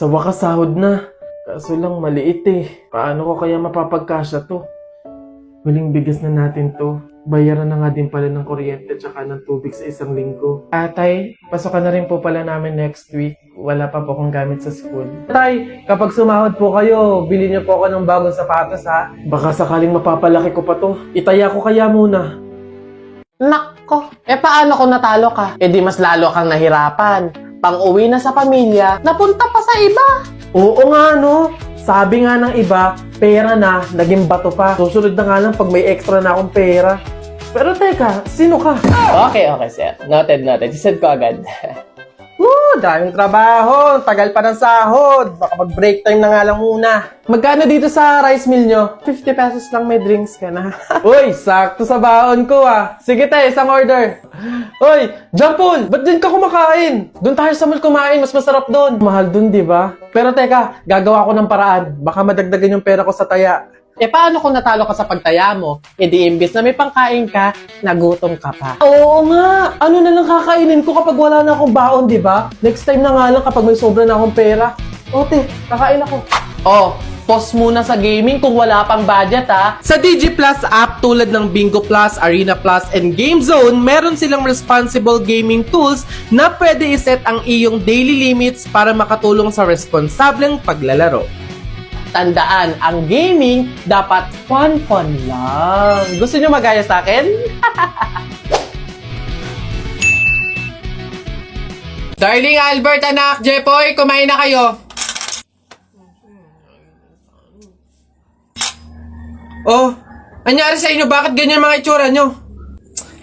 Sa wakas sahod na. Kaso lang maliit eh. Paano ko kaya mapapagkasya to? Huling bigas na natin to. Bayaran na nga din pala ng kuryente tsaka ng tubig sa isang linggo. Tay, pasokan na rin po pala namin next week. Wala pa po akong gamit sa school. Tay, kapag sumahod po kayo, bili niyo po ako ng bagong sapatos ha. Baka sakaling mapapalaki ko pa to. Itaya ko kaya muna. Nako, paano kung natalo ka? Di mas lalo kang nahirapan. Pang-uwi na sa pamilya, napunta pa sa iba. Oo nga no. Sabi nga ng iba, pera na, naging bato pa. Susunod na nga lang pag may extra na akong pera. Pero teka, sino ka? Okay, sir. Noted. Sisend ko agad. Daming trabaho. Tagal pa ng sahod. Baka mag-break time na nga lang muna. Magkano dito sa rice mill nyo? 50 pesos lang may drinks ka na. Uy, sakto sa baon ko ah. Sige tayo, isang order. Uy, Jampol, ba't din ka kumakain? Doon tayo sa mall kumain, mas masarap doon. Mahal doon, di ba? Pero teka, gagawa ko ng paraan. Baka madagdagan yung pera ko sa taya. Paano kung natalo ka sa pagtaya mo? Di imbis na may pangkain ka, nagutom ka pa. Oo nga. Ano na lang kakainin ko kapag wala na akong baon, di ba? Next time na nga lang kapag may sobra na akong pera. Ote, kakain ako. Pause muna sa gaming kung wala pang budget ha. Sa Digi Plus app tulad ng Bingo Plus, Arena Plus, and Game Zone, meron silang responsible gaming tools na pwede iset ang iyong daily limits para makatulong sa responsableng paglalaro. Tandaan, ang gaming dapat fun lang. Gusto nyo magaya sa akin? Darling Albert, anak, Jepoy, kumain na kayo. Oh, anyari sa inyo? Bakit ganyan mga itsura nyo?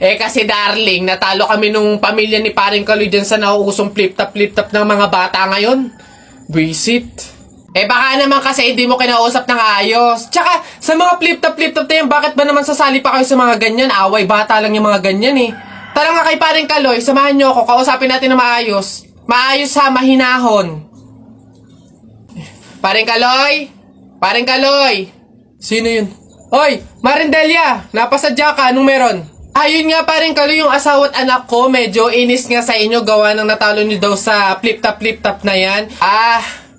Kasi darling, natalo kami nung pamilya ni paring Kaloy dyan sa nauusong flip-top ng mga bata ngayon. Visit. Baka naman kasi hindi mo kinausap ng ayos. Tsaka, sa mga flip-top na yan, bakit ba naman sasali pa kayo sa mga ganyan? Away, bata lang yung mga ganyan eh. Tara nga kay paring Kaloy, samahan nyo ako, kausapin natin na maayos. Maayos ha, mahinahon. Paring Kaloy? Paring Kaloy? Sino yun? Hoy, Marindelia, napasadya ka, anong meron? Ayun nga paring Kaloy, yung asawa at anak ko, medyo inis nga sa inyo, gawa ng natalo nyo daw sa flip-top na yan.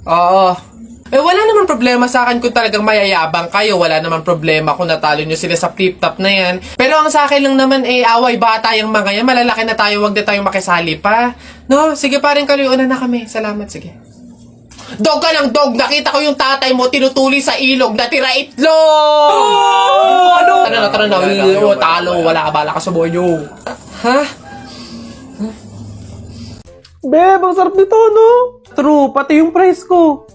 Oo. Wala naman problema sa akin kung talagang mayayabang kayo. Wala naman problema kung natalo nyo sila sa flip-top na yan. Pero ang sa akin lang naman away bata yung mga yan. Malalaki na tayo, wag na tayong makisali pa. No, sige paring Kaloy, una na kami. Salamat, sige. Dog ka ng dog! Nakita ko yung tatay mo tinutuli sa ilog na tira itlog! Ano? Tara na. Talo, wala ka bala ka sa buhay nyo. Ha? Beb, ang sarap nito, no? True, pati yung price ko.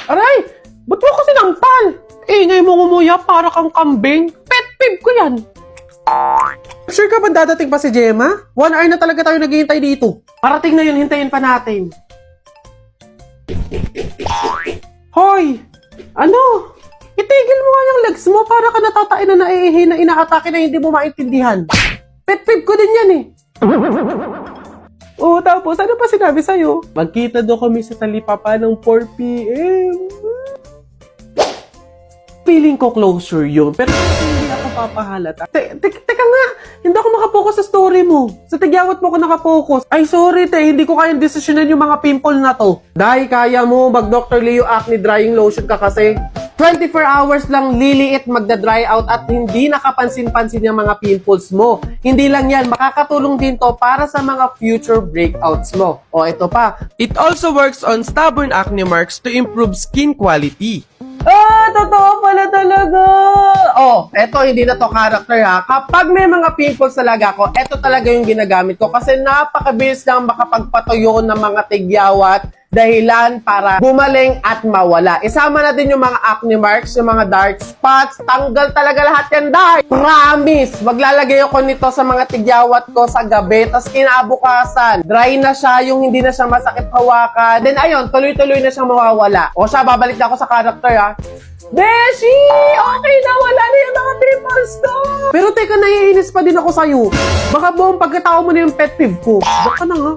Aray! Ba't mo kasi nampal? Ingay mo ngumuya para kang kambing. Pet peeve ko yan. Sure ka ba dadating pa si Gemma? 1 hour na talaga tayo naghihintay dito. Parating na yun, hintayin pa natin. Hoy! Ano? Itigil mo nga yung legs mo para ka natatain na naiihi na inaatake na hindi mo maintindihan. Pet peeve ko din yan eh. Oo, tapos ano pa sinabi sa'yo? Magkita daw kami sa Talipapa ng 4 p.m. Feeling ko closure yun, pero hindi ako papahalata. Teka nga, hindi ako makapokus sa story mo. Sa tigyawat mo ako nakapokus. Ay, sorry hindi ko kayang desisyonan yung mga pimple na to. Dahil kaya mo, mag-Dr. Leo Acne Drying Lotion ka kasi. 24 hours lang liliit magda-dry out at hindi nakapansin-pansin yung mga pimples mo. Hindi lang yan, makakatulong din to para sa mga future breakouts mo. O ito pa, it also works on stubborn acne marks to improve skin quality. Totoo pala talaga. Eto hindi na to character ha. Kapag may mga pimples talaga ako, eto talaga yung ginagamit ko kasi napakabilis lang makapagpatuyo ng mga tigyawat dahilan para gumaling at mawala. Isama natin yung mga acne marks, yung mga dark spots, tanggal talaga lahat yan, dark. Promise! Maglalagay ako nito sa mga tigyawat ko sa gabi, tapos kinabukasan, dry na siya, yung hindi na siya masakit hawakan. Then ayun, tuloy-tuloy na siyang mawawala. O siya, babalik na ako sa character ha. Beshi! Okay na, wala na yung mga pimples ko! Pero teka, naiinis pa din ako sa'yo. Baka buong pagkatao mo na yung pet peeve ko. Baka na nga.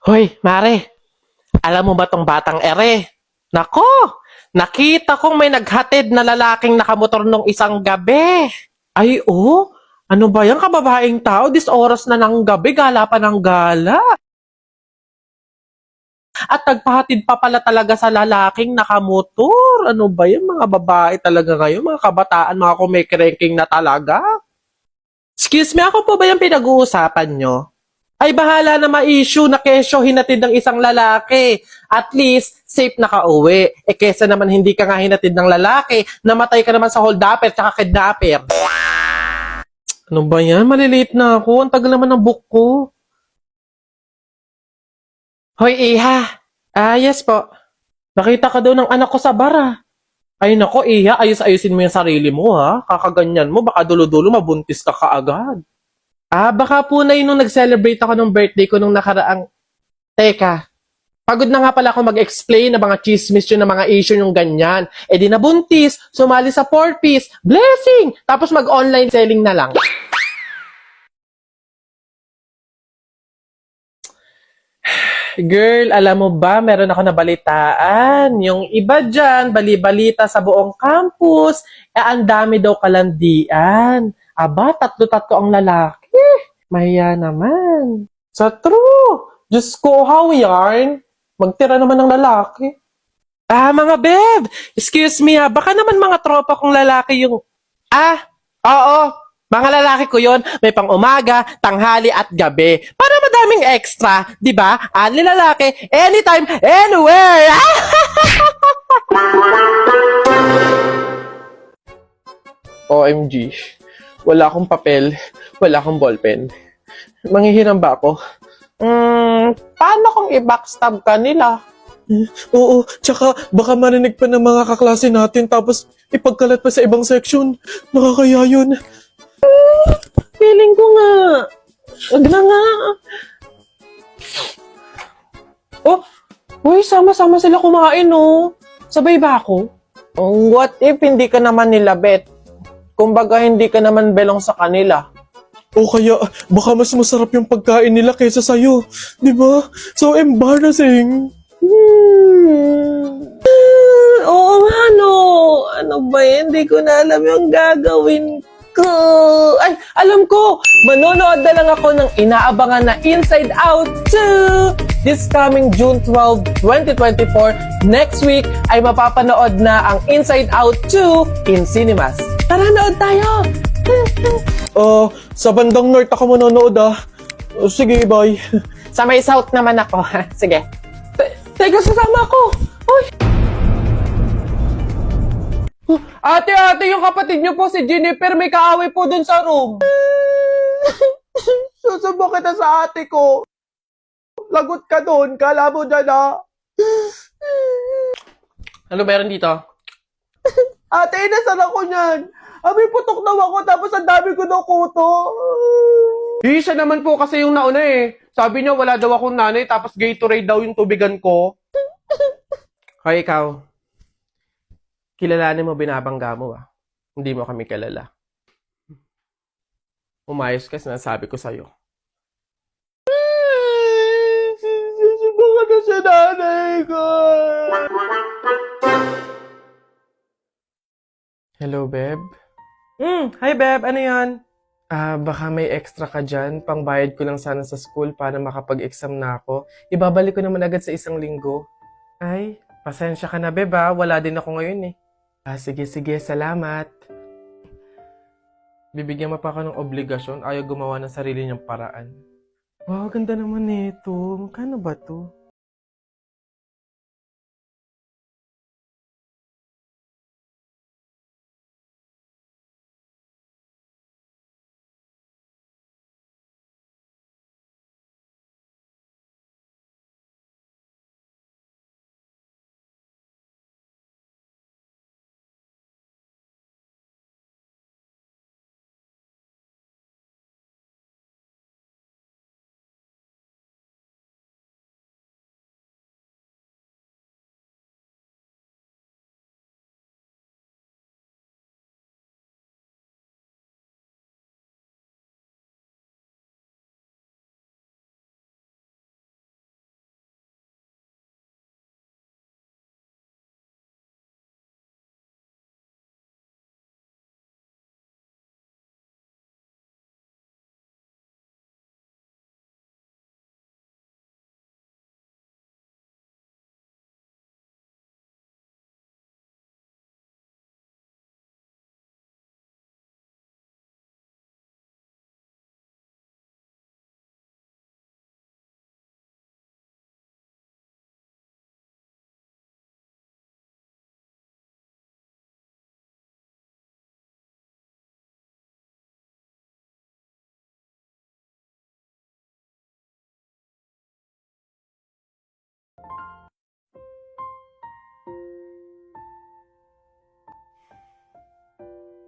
Hoy, Mare, alam mo ba tong batang ere? Nako, nakita kong may naghatid na lalaking nakamotor nung isang gabi. Ay, oh, ano ba yan kababaeng tao? This oras na ng gabi, gala pa ng gala. At nagpahatid pa pala talaga sa lalaking nakamotor. Ano ba yan, mga babae talaga ngayon? Mga kabataan, mga kumikirengking na talaga. Excuse me, ako po ba yung pinag-uusapan nyo? Ay bahala na ma-issue na kesyo hinatid ng isang lalaki. At least, safe na ka-uwi. Eh kesa naman hindi ka nga hinatid ng lalaki, namatay ka naman sa hold-upper tsaka kidnapper. Ano ba yan? Malilate na ako. Ang tagal naman ng book ko. Hoy, Iha. Ah, yes po. Nakita ka daw ng anak ko sa bara. Ay nako, Iha, ayos-ayusin mo yung sarili mo ha. Kakaganyan mo, baka dulo-dulo mabuntis ka kaagad. Ah, baka po na yun nung nag-celebrate ako ng birthday ko nung nakaraang... Teka, pagod na nga pala ako mag-explain na mga chismis yun, na mga issue yung ganyan. Eh di nabuntis, sumali sa 4-piece, blessing! Tapos mag-online selling na lang. Girl, alam mo ba, meron ako nabalitaan. Yung iba dyan, bali-balita sa buong campus, eh ang dami daw kalandian. Aba, tatlo-tatlo ang lalaki. Mahiya naman. Sa true. Diyos ko, how yarn? Magtira naman ng lalaki. Ah, mga beb, excuse me ha, baka naman mga tropa kong lalaki yung... Ah, oo, mga lalaki ko yon, may pang umaga, tanghali at gabi. Para madaming extra, di ba? Ali lalaki, anytime, anywhere. OMG, wala akong papel, wala akong ballpen. Manghihiram ba ako? Paano kung i-backstab ka nila? Oo, tsaka baka marinig pa ng mga kaklase natin tapos ipagkalat pa sa ibang section. Nakakaya yun. Feeling ko nga. Wag na nga. Oh, uy, sama-sama sila kumain, oh. Sabay ba ako? What if hindi ka naman nila bet? Kumbaga hindi ka naman belong sa kanila. O kaya, baka mas masarap yung pagkain nila kaysa sa'yo. Di ba? So embarrassing. Oo nga, no. Ano ba yan? Hindi ko na alam yung gagawin ko. Ay, alam ko. Manonood na lang ako ng inaabangan na Inside Out 2. This coming June 12, 2024. Next week ay mapapanood na ang Inside Out 2 in cinemas. Tara, nood tayo. Sa bandang north ako manonood ah. Sige, bye. Sa may south naman ako. Sige. Teka, sasama ako. Uy. Ate, yung kapatid niyo po si Jennifer, may kaaway po dun sa room. Susubo kita sa ate ko. Lagot ka dun, kala mo dyan ah. Ano meron dito? Ate, nasaan ako niyan? May putok daw ako tapos ang dami ko daw kuto. Siya naman po kasi yung nauna eh. Sabi niya wala daw akong nanay tapos Gatorade daw yung tubigan ko. Hoy ikaw, kilalanin mo binabangga mo ah. Hindi mo kami kilala. Umayos ka, sinasabi ko sa'yo. Susubukan na sa nanay ko. Hello, Beb? Hi, Beb. Ano yan? Baka may extra ka dyan. Pangbayad ko lang sana sa school para makapag-exam na ako. Ibabalik ko naman agad sa 1 linggo. Ay, pasensya ka na, Beb ha. Wala din ako ngayon eh. Sige. Salamat. Bibigyan mo pa ako ng obligasyon. Ayaw gumawa ng sarili niyang paraan. Wow, ganda naman nito. Magkano ba to?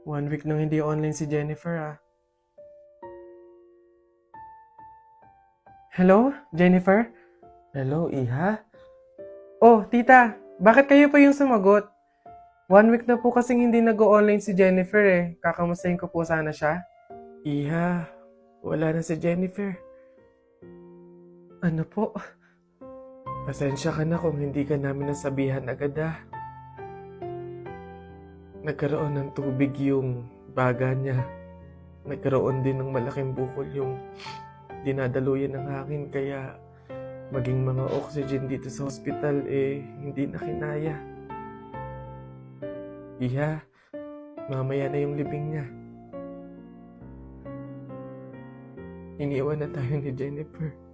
1 week nang hindi online si Jennifer ah. Hello, Jennifer? Hello, Iha? Oh, tita, bakit kayo pa yung sumagot? 1 week na po kasing hindi nag-online si Jennifer eh. Kakamustahin ko po sana siya. Iha, wala na si Jennifer. Ano po? Pasensya ka na kung hindi ka namin nasabihan agad ah. Nagkaroon ng tubig yung baga niya. Nagkaroon din ng malaking bukol yung dinadaluyan ng hangin kaya maging mga oxygen dito sa hospital eh hindi na kinaya. Iha, mamaya na yung libing niya. Iniwan na tayo ni Jennifer.